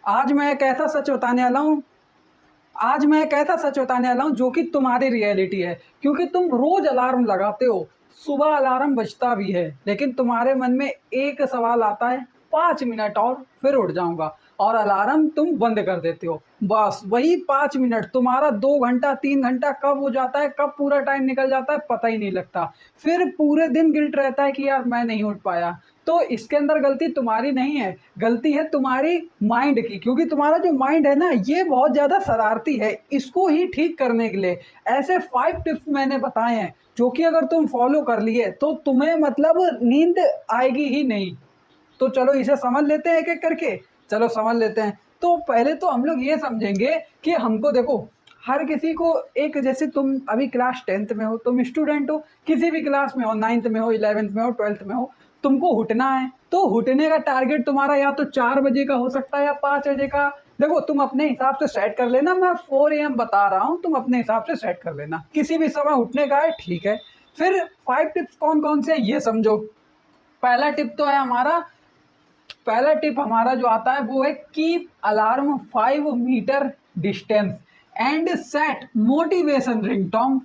आज मैं एक ऐसा सच बताने वाला हूँ आज मैं एक ऐसा सच बताने वाला हूँ जो कि तुम्हारी रियलिटी है। क्योंकि तुम रोज अलार्म लगाते हो, सुबह अलार्म बजता भी है, लेकिन तुम्हारे मन में एक सवाल आता है, 5 मिनट और फिर उठ जाऊंगा, और अलार्म तुम बंद कर देते हो। बस वही 5 मिनट तुम्हारा 2 घंटा 3 घंटा कब हो जाता है, कब पूरा टाइम निकल जाता है पता ही नहीं लगता। फिर पूरे दिन गिल्ट रहता है कि यार मैं नहीं उठ पाया। तो इसके अंदर गलती तुम्हारी नहीं है, गलती है तुम्हारी माइंड की। क्योंकि तुम्हारा जो माइंड है ना, ये बहुत ज़्यादा शरारती है। इसको ही ठीक करने के लिए ऐसे 5 टिप्स मैंने बताए हैं, जो कि अगर तुम फॉलो कर लिए तो तुम्हें मतलब नींद आएगी ही नहीं। तो चलो इसे समझ लेते हैं एक एक करके। चलो समझ लेते हैं। तो पहले तो हम लोग ये समझेंगे कि हमको देखो, हर किसी को एक, जैसे तुम अभी क्लास 10th में हो, तुम स्टूडेंट हो, किसी भी क्लास में हो, 9th में हो, 11th में हो, 12th में हो, तुमको उठना है। तो उठने का टारगेट तुम्हारा या तो 4 बजे का हो सकता है या 5 बजे का। देखो तुम अपने हिसाब से सेट कर लेना, मैं 4 AM बता रहा हूँ, तुम अपने हिसाब से सेट कर लेना, किसी भी समय उठने का है, ठीक है। फिर 5 टिप्स कौन कौन से हैं ये समझो। पहला टिप तो है हमारा पहला टिप हमारा जो आता है वो है, keep alarm 5 metre distance and set motivation ringtone.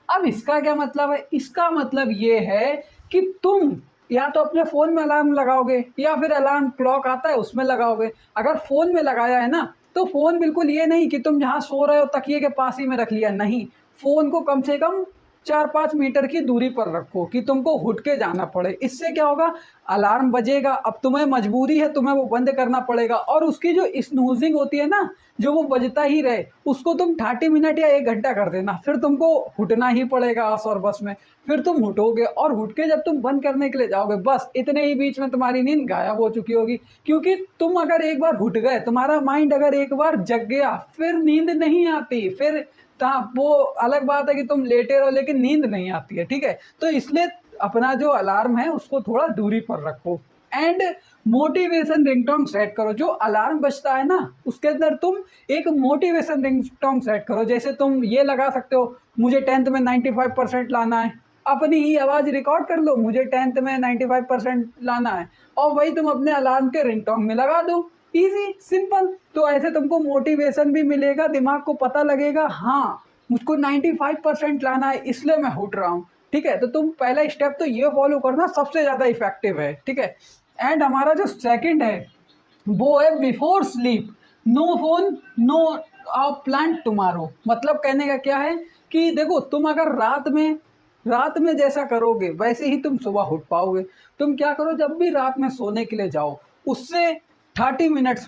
अब इसका क्या मतलब है? इसका मतलब ये है कि तुम या तो अपने फ़ोन में अलार्म लगाओगे या फिर अलार्म क्लॉक आता है उसमें लगाओगे। अगर फ़ोन में लगाया है ना, तो फ़ोन बिल्कुल ये नहीं कि तुम जहाँ सो रहे हो तकिए के पास ही में रख लिया, नहीं। फ़ोन को कम से कम 4-5 मीटर की दूरी पर रखो कि तुमको उठ के जाना पड़े। इससे क्या होगा, अलार्म बजेगा, अब तुम्हें मजबूरी है, तुम्हें वो बंद करना पड़ेगा, और उसकी जो स्नूजिंग होती है ना, जो वो बजता ही रहे, उसको तुम 30 मिनट या 1 घंटा कर देना। फिर तुमको उठना ही पड़ेगा आस और बस में। फिर तुम उठोगे, और उठ के जब तुम बंद करने के लिए जाओगे, बस इतने ही बीच में तुम्हारी नींद गायब हो चुकी होगी। क्योंकि तुम अगर एक बार उठ गए, तुम्हारा माइंड अगर एक बार जग गया, फिर नींद नहीं आती। फिर वो अलग बात है कि तुम लेटे रहो, लेकिन नींद नहीं आती है, ठीक है। तो इसलिए अपना जो अलार्म है उसको थोड़ा दूरी पर रखो। एंड मोटिवेशन रिंगटोन सेट करो। जो अलार्म बजता है ना, उसके अंदर तुम एक मोटिवेशन रिंगटोन सेट करो। जैसे तुम ये लगा सकते हो, मुझे 10th में 95% लाना है। अपनी ही आवाज़ रिकॉर्ड कर लो, मुझे 10th में 95% लाना है, और वही तुम अपने अलार्म के रिंगटोन में लगा दो। Easy simple. तो ऐसे तुमको मोटिवेशन भी मिलेगा, दिमाग को पता लगेगा, हाँ मुझको 95% लाना है, इसलिए मैं उठ रहा हूँ, ठीक है। तो तुम पहला स्टेप तो ये फॉलो करना, सबसे ज़्यादा इफेक्टिव है, ठीक है। एंड हमारा जो सेकंड है वो है, before sleep no phone no plan tomorrow. मतलब कहने का क्या है कि देखो, तुम अगर रात में जैसा करोगे वैसे ही तुम सुबह उठ पाओगे। तुम क्या करो, जब भी रात में सोने के लिए जाओ, उससे 30 मिनट्स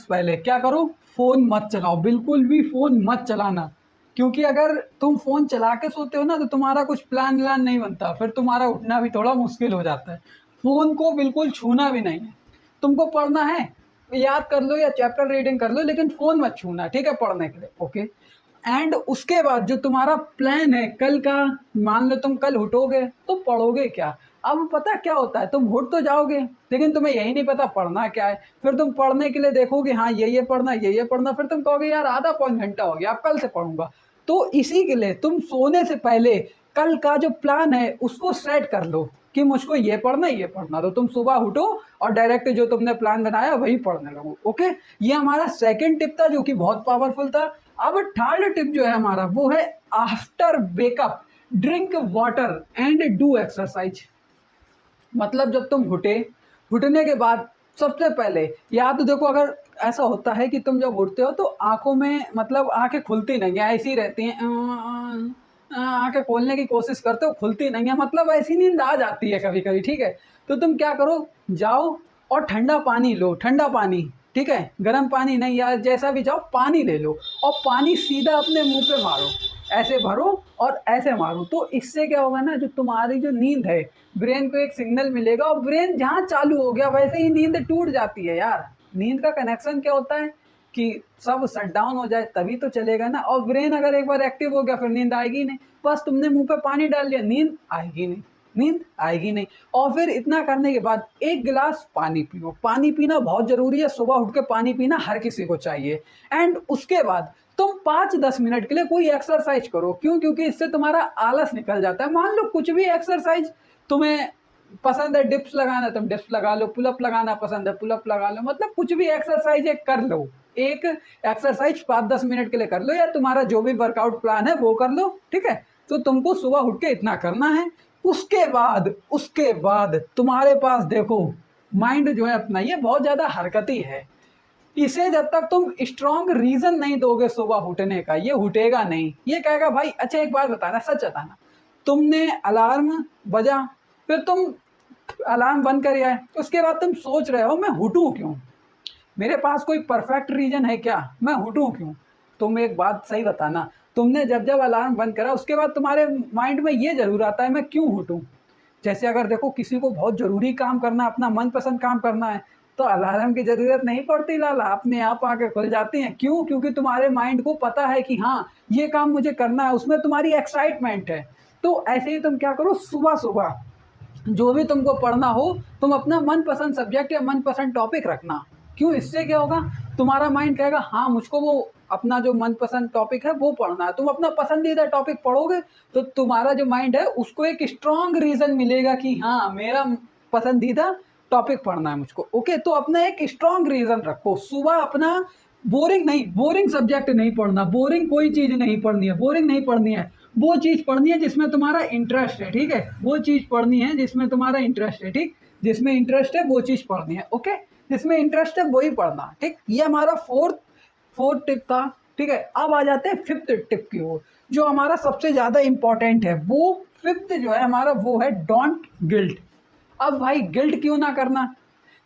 पहले क्या करो, फ़ोन मत चलाओ, बिल्कुल भी फ़ोन मत चलाना। क्योंकि अगर तुम फ़ोन चला के सोते हो ना, तो तुम्हारा कुछ प्लान व्लान नहीं बनता, फिर तुम्हारा उठना भी थोड़ा मुश्किल हो जाता है। फ़ोन को बिल्कुल छूना भी नहीं है। तुमको पढ़ना है, याद कर लो या चैप्टर रीडिंग कर लो, लेकिन फ़ोन मत छूना, ठीक है, पढ़ने के लिए, ओके। एंड उसके बाद जो तुम्हारा प्लान है कल का, मान लो तुम कल उठोगे तो पढ़ोगे क्या। अब पता क्या होता है, तुम उठ तो जाओगे, लेकिन तुम्हें यही नहीं पता पढ़ना क्या है। फिर तुम पढ़ने के लिए देखोगे, हाँ ये पढ़ना, ये पढ़ना, फिर तुम कहोगे यार आधा पौन घंटा हो गया, अब कल से पढ़ूंगा। तो इसी के लिए तुम सोने से पहले कल का जो प्लान है उसको सेट कर लो कि मुझको ये पढ़ना, ये पढ़ना। तो तुम सुबह उठो और डायरेक्ट जो तुमने प्लान बनाया वही पढ़ने लगो, ओके। ये हमारा सेकंड टिप था, जो कि बहुत पावरफुल था। अब थर्ड टिप जो है हमारा वो है, after wake up drink water and do exercise. मतलब जब तुम उठने के बाद सबसे पहले, या तो देखो, अगर ऐसा होता है कि तुम जब उठते हो तो आंखों में मतलब आंखें खुलती नहीं है, ऐसी रहती हैं, आंखें खोलने की कोशिश करते हो, खुलती नहीं है, मतलब ऐसी नींद आ जाती है कभी कभी, ठीक है। तो तुम क्या करो, जाओ और ठंडा पानी लो, ठंडा पानी, ठीक है, गर्म पानी नहीं, या जैसा भी, जाओ पानी ले लो, और पानी सीधा अपने मुंह पे मारो, ऐसे भरो और ऐसे मारो। तो इससे क्या होगा ना, जो तुम्हारी जो नींद है, ब्रेन को एक सिग्नल मिलेगा, और ब्रेन जहाँ चालू हो गया वैसे ही नींद टूट जाती है यार। नींद का कनेक्शन क्या होता है कि सब शट डाउन हो जाए तभी तो चलेगा ना, और ब्रेन अगर एक बार एक्टिव हो गया फिर नींद आएगी नहीं। बस तुमने मुंह पे पानी डाल लिया, नींद आएगी नहीं, नींद आएगी नहीं। और फिर इतना करने के बाद एक गिलास पानी पियो। पानी पीना बहुत ज़रूरी है, सुबह उठ के पानी पीना हर किसी को चाहिए। एंड उसके बाद तुम 5-10 मिनट के लिए कोई एक्सरसाइज करो। क्यों? क्योंकि इससे तुम्हारा आलस निकल जाता है। मान लो कुछ भी एक्सरसाइज तुम्हें पसंद है डिप्स लगाना, तुम डिप्स लगा लो, पुलअप लगाना पसंद है पुलअप लगा लो, मतलब कुछ भी एक्सरसाइज एक कर लो, एक एक्सरसाइज 5-10 मिनट के लिए कर लो, या तुम्हारा जो भी वर्कआउट प्लान है वो कर लो, ठीक है। तो तुमको सुबह उठ के इतना करना है। उसके बाद तुम्हारे पास देखो, माइंड जो है अपना ये बहुत ज़्यादा हरकती है, इसे जब तक तुम स्ट्रॉन्ग रीजन नहीं दोगे सुबह उठने का, ये उठेगा नहीं। ये कहेगा भाई, अच्छा एक बात बताना, सच बताना, तुमने अलार्म बजा, फिर तुम अलार्म बंद कर आए, उसके बाद तुम सोच रहे हो मैं उठूं क्यों, मेरे पास कोई परफेक्ट रीजन है क्या, मैं उठूं क्यों। तुम एक बात सही बताना, तुमने जब जब अलार्म बंद करा उसके बाद तुम्हारे माइंड में ये जरूर आता है मैं क्यों उठूं। जैसे अगर देखो किसी को बहुत ज़रूरी काम करना है, अपना मनपसंद काम करना है, तो अलार्म की ज़रूरत नहीं पड़ती लाला, अपने आप आके खुल जाती हैं। क्यों? क्योंकि तुम्हारे माइंड को पता है कि हाँ ये काम मुझे करना है, उसमें तुम्हारी एक्साइटमेंट है। तो ऐसे ही तुम क्या करो, सुबह सुबह जो भी तुमको पढ़ना हो, तुम अपना मनपसंद सब्जेक्ट या मनपसंद टॉपिक रखना। क्यों? इससे क्या होगा, तुम्हारा माइंड कहेगा हाँ मुझको वो अपना जो मनपसंद टॉपिक है वो पढ़ना है। तुम अपना पसंदीदा टॉपिक पढ़ोगे तो तुम्हारा जो माइंड है उसको एक स्ट्रॉन्ग रीज़न मिलेगा कि हाँ मेरा पसंदीदा टॉपिक पढ़ना है मुझको। ओके, तो अपना एक स्ट्रॉन्ग रीज़न रखो। सुबह अपना बोरिंग सब्जेक्ट नहीं पढ़ना, बोरिंग कोई चीज़ नहीं पढ़नी है, बोरिंग नहीं पढ़नी है। वो चीज़ पढ़नी है जिसमें तुम्हारा इंटरेस्ट है, ठीक है, वो चीज़ पढ़नी है जिसमें तुम्हारा इंटरेस्ट है, ठीक, जिसमें इंटरेस्ट है वो चीज़ पढ़नी है। ओके, जिसमें इंटरेस्ट है वही पढ़ना, ठीक। ये हमारा फोर्थ टिप था, ठीक है। अब आ जाते हैं फिफ्थ टिप की ओर, जो हमारा सबसे ज़्यादा इंपॉर्टेंट है। वो फिफ्थ जो है हमारा वो है डोंट गिल्ट। अब भाई गिल्ट क्यों ना करना,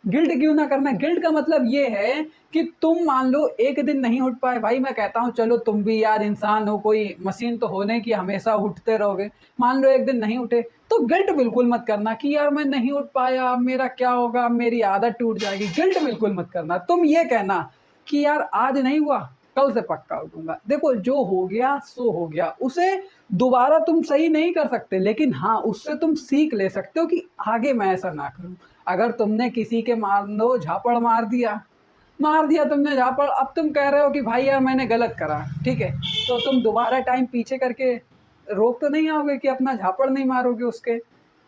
गिल्ट क्यों ना करना, गिल्ट का मतलब ये है कि तुम मान लो एक दिन नहीं उठ पाए, भाई मैं कहता हूँ चलो तुम भी यार इंसान हो, कोई मशीन तो होने की हमेशा उठते रहोगे। मान लो एक दिन नहीं उठे तो गिल्ट बिल्कुल मत करना कि यार मैं नहीं उठ पाया, अब मेरा क्या होगा, अब मेरी आदत टूट जाएगी। गिल्ट बिल्कुल मत करना, तुम ये कहना कि यार आज नहीं हुआ, कल से पक्का उठूंगा। देखो जो हो गया सो हो गया, उसे दोबारा तुम सही नहीं कर सकते, लेकिन हाँ उससे तुम सीख ले सकते हो कि आगे मैं ऐसा ना करूं। अगर तुमने किसी के मान लो झापड़ मार दिया तुमने झापड़, अब तुम कह रहे हो कि भाई यार मैंने गलत करा, ठीक है, तो तुम दोबारा टाइम पीछे करके रोक तो नहीं आओगे कि अपना झापड़ नहीं मारोगे, उसके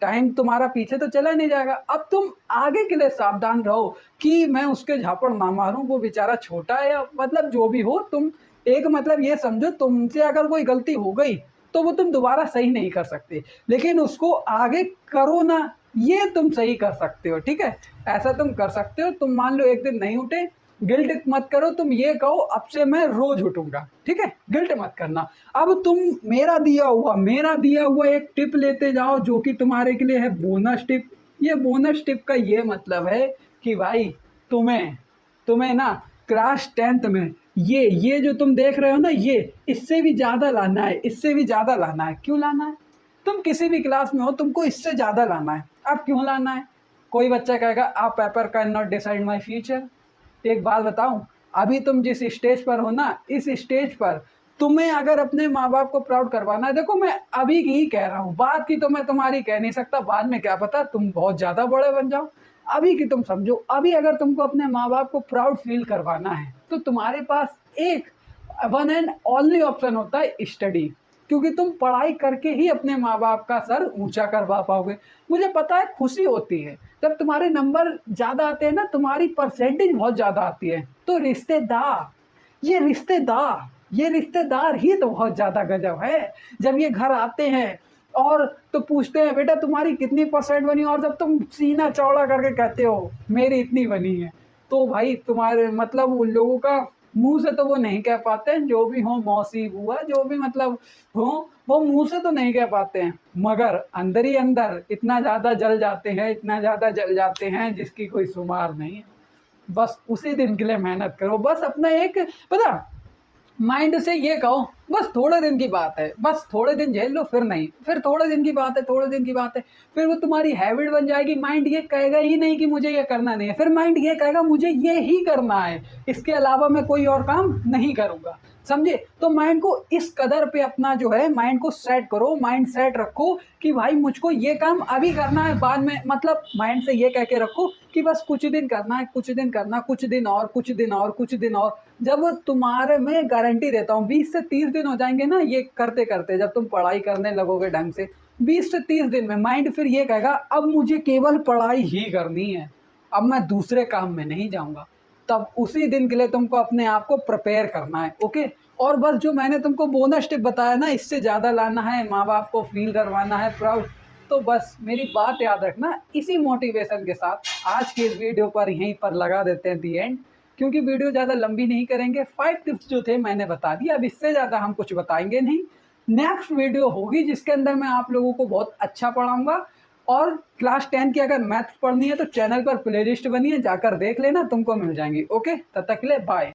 टाइम तुम्हारा पीछे तो चला नहीं जाएगा। अब तुम आगे के लिए सावधान रहो कि मैं उसके झापड़ ना मारूं, वो बेचारा छोटा है या मतलब जो भी हो, तुम एक मतलब ये समझो तुमसे अगर कोई गलती हो गई तो वो तुम दोबारा सही नहीं कर सकते, लेकिन उसको आगे करो ना, ये तुम सही कर सकते हो, ठीक है। ऐसा तुम कर सकते हो। तुम मान लो एक दिन नहीं उठे, गिल्ट मत करो, तुम ये कहो अब से मैं रोज उठूंगा, ठीक है, गिल्ट मत करना। अब तुम मेरा दिया हुआ एक टिप लेते जाओ जो कि तुम्हारे के लिए है बोनस टिप। ये बोनस टिप का ये मतलब है कि भाई तुम्हें तुम्हें ना क्लास 10th में ये जो तुम देख रहे हो ना, ये इससे भी ज़्यादा लाना है, इससे भी ज़्यादा लाना है। क्यों लाना है? तुम किसी भी क्लास में हो तुमको इससे ज़्यादा लाना है। अब क्यों लाना है? कोई बच्चा कहेगा a paper can not decide my future. एक बात बताऊं, अभी तुम जिस स्टेज पर हो ना, इस स्टेज पर तुम्हें अगर अपने माँ बाप को प्राउड करवाना है, देखो मैं अभी की ही कह रहा हूँ, बात की तो मैं तुम्हारी कह नहीं सकता, बाद में क्या पता तुम बहुत ज़्यादा बड़े बन जाओ। अभी की तुम समझो, अभी अगर तुमको अपने माँ बाप को प्राउड फील करवाना है तो तुम्हारे पास एक वन एंड ओनली ऑप्शन होता है स्टडी। क्योंकि तुम पढ़ाई करके ही अपने माँ बाप का सर ऊंचा करवा पाओगे। मुझे पता है खुशी होती है जब तुम्हारे नंबर ज़्यादा आते हैं ना, तुम्हारी परसेंटेज बहुत ज़्यादा आती है, तो ये रिश्तेदार ही तो बहुत ज़्यादा गजब है। जब ये घर आते हैं और तो पूछते हैं बेटा तुम्हारी कितनी परसेंट बनी, और जब तुम सीना चौड़ा करके कहते हो मेरी इतनी बनी है, तो भाई तुम्हारे मतलब उन लोगों का मुंह से तो वो नहीं कह पाते हैं, जो भी हो मौसी बुआ जो भी मतलब हो, वो मुंह से तो नहीं कह पाते हैं, मगर अंदर ही अंदर इतना ज़्यादा जल जाते हैं, इतना ज़्यादा जल जाते हैं जिसकी कोई शुमार नहीं है। बस उसी दिन के लिए मेहनत करो, बस अपना एक पता माइंड से ये कहो बस थोड़े दिन की बात है, बस थोड़े दिन झेल लो, फिर नहीं, फिर थोड़े दिन की बात है, थोड़े दिन की बात है, फिर वो तुम्हारी हैबिट बन जाएगी। माइंड ये कहेगा ही नहीं कि मुझे ये करना नहीं है, फिर माइंड ये कहेगा मुझे ये ही करना है, इसके अलावा मैं कोई और काम नहीं करूँगा। समझे? तो माइंड को इस कदर पे अपना जो है माइंड को सेट करो, माइंड सेट रखो कि भाई मुझको ये काम अभी करना है, बाद में मतलब माइंड से ये कह के रखो कि बस कुछ दिन करना है, कुछ दिन करना, कुछ दिन और, कुछ दिन और, कुछ दिन और। जब तुम्हारे मैं गारंटी देता हूँ 20 से 30 दिन हो जाएंगे ना ये करते करते, जब तुम पढ़ाई करने लगोगे ढंग से, 20 से 30 दिन में माइंड फिर ये कहेगा अब मुझे केवल पढ़ाई ही करनी है, अब मैं दूसरे काम में नहीं जाऊंगा। तब उसी दिन के लिए तुमको अपने आप को प्रिपेयर करना है, ओके। और बस जो मैंने तुमको बोनस टिप बताया ना, इससे ज़्यादा लाना है, माँ बाप को फील करवाना है प्राउड, तो बस मेरी बात याद रखना। इसी मोटिवेशन के साथ आज की इस वीडियो पर यहीं पर लगा देते हैं दी एंड, क्योंकि वीडियो ज़्यादा लंबी नहीं करेंगे। 5 टिप्स जो थे मैंने बता दिया, अब इससे ज़्यादा हम कुछ बताएंगे नहीं। नेक्स्ट वीडियो होगी जिसके अंदर मैं आप लोगों को बहुत अच्छा पढ़ाऊंगा। और क्लास 10 की अगर मैथ्स पढ़नी है तो चैनल पर प्लेलिस्ट बनी है, जाकर देख लेना, तुमको मिल जाएंगी। ओके, तब तक के लिए बाय।